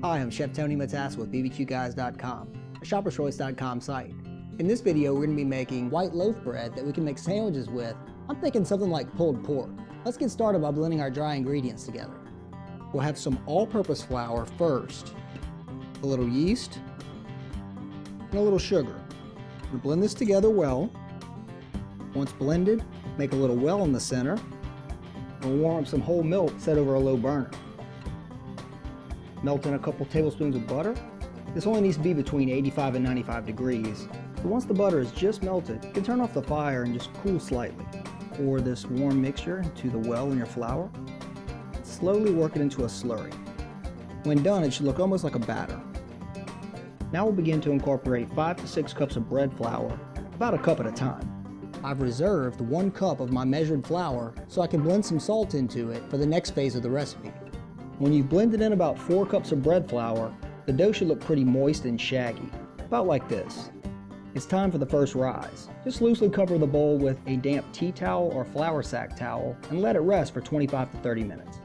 Hi, I'm Chef Tony Matassa with BBQGuys.com, a shopperschoice.com site. In this video, we're going to be making white loaf bread that we can make sandwiches with. I'm thinking something like pulled pork. Let's get started by blending our dry ingredients together. We'll have some all-purpose flour first, a little yeast, and a little sugar. We'll blend this together well. Once blended, make a little well in the center. We'll warm up some whole milk set over a low burner. Melt in a couple tablespoons of butter. This only needs to be between 85 and 95 degrees. So once the butter is just melted, you can turn off the fire and just cool slightly. Pour this warm mixture into the well in your flour. Slowly work it into a slurry. When done, it should look almost like a batter. Now we'll begin to incorporate 5 to 6 cups of bread flour, about a cup at a time. I've reserved 1 cup of my measured flour so I can blend some salt into it for the next phase of the recipe. When you've blended in about 4 cups of bread flour, the dough should look pretty moist and shaggy, about like this. It's time for the first rise. Just loosely cover the bowl with a damp tea towel or flour sack towel and let it rest for 25 to 30 minutes.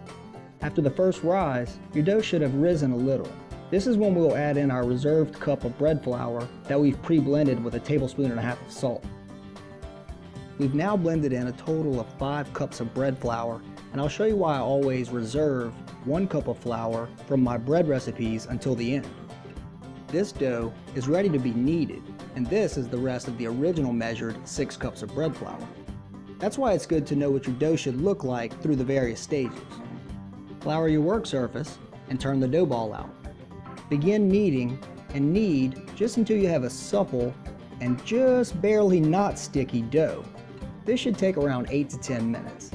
After the first rise, your dough should have risen a little. This is when we'll add in our reserved cup of bread flour that we've pre-blended with 1.5 tablespoons of salt. We've now blended in a total of 5 cups of bread flour, and I'll show you why I always reserve 1 cup of flour from my bread recipes until the end. This dough is ready to be kneaded, and this is the rest of the original measured 6 cups of bread flour. That's why it's good to know what your dough should look like through the various stages. Flour your work surface and turn the dough ball out. Begin kneading and knead just until you have a supple and just barely not sticky dough. This should take around 8 to 10 minutes.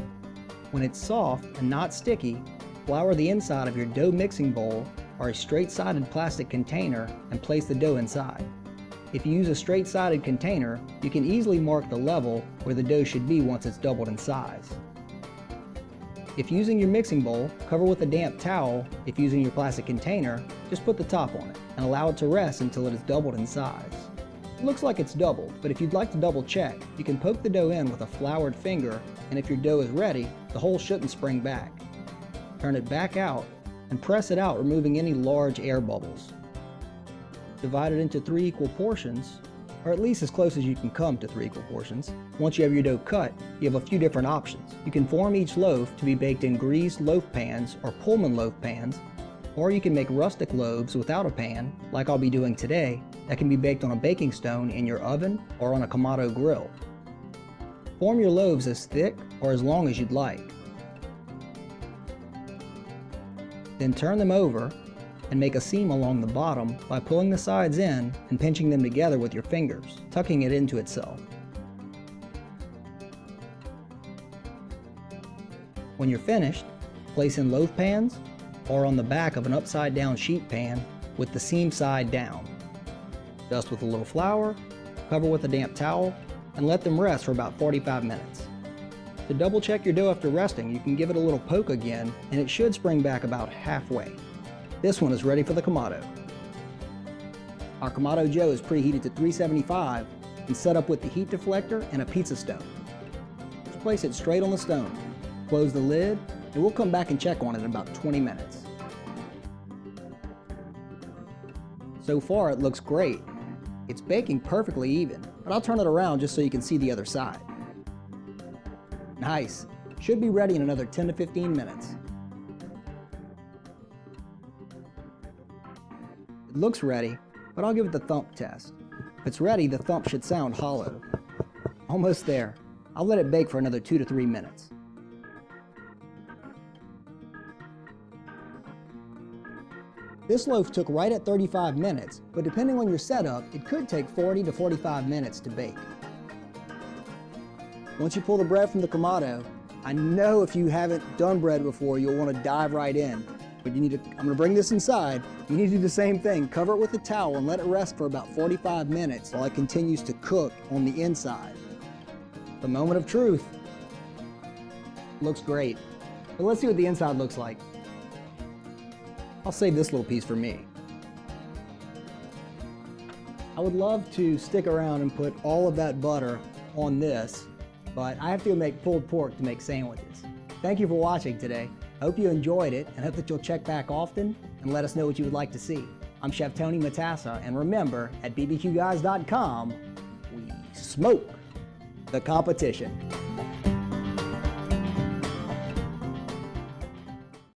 When it's soft and not sticky, flour the inside of your dough mixing bowl or a straight-sided plastic container and place the dough inside. If you use a straight-sided container, you can easily mark the level where the dough should be once it's doubled in size. If using your mixing bowl, cover with a damp towel. If using your plastic container, just put the top on it and allow it to rest until it is doubled in size. It looks like it's doubled, but if you'd like to double check, you can poke the dough in with a floured finger, and if your dough is ready, the hole shouldn't spring back. Turn it back out and press it out, removing any large air bubbles. Divide it into 3 equal portions, or at least as close as you can come to 3 equal portions. Once you have your dough cut, you have a few different options. You can form each loaf to be baked in greased loaf pans or Pullman loaf pans, or you can make rustic loaves without a pan, like I'll be doing today, that can be baked on a baking stone in your oven or on a Kamado grill. Form your loaves as thick or as long as you'd like. Then turn them over and make a seam along the bottom by pulling the sides in and pinching them together with your fingers, tucking it into itself. When you're finished, place in loaf pans or on the back of an upside down sheet pan with the seam side down. Dust with a little flour, cover with a damp towel, and let them rest for about 45 minutes. To double check your dough after resting, you can give it a little poke again, and it should spring back about halfway. This one is ready for the Kamado. Our Kamado dough is preheated to 375 and set up with the heat deflector and a pizza stone. Just place it straight on the stone. Close the lid, and we'll come back and check on it in about 20 minutes. So far, it looks great. It's baking perfectly even, but I'll turn it around just so you can see the other side. Nice. Should be ready in another 10 to 15 minutes. It looks ready, but I'll give it the thump test. If it's ready, the thump should sound hollow. Almost there. I'll let it bake for another 2 to 3 minutes. This loaf took right at 35 minutes, but depending on your setup, it could take 40 to 45 minutes to bake. Once you pull the bread from the Kamado, I know if you haven't done bread before, you'll want to dive right in. But I'm going to bring this inside. You need to do the same thing. Cover it with a towel and let it rest for about 45 minutes while it continues to cook on the inside. The moment of truth. Looks great. But let's see what the inside looks like. I'll save this little piece for me. I would love to stick around and put all of that butter on this, but I have to go make pulled pork to make sandwiches. Thank you for watching today. Hope you enjoyed it and hope that you'll check back often and let us know what you would like to see. I'm Chef Tony Matassa, and remember, at BBQGuys.com, we smoke the competition.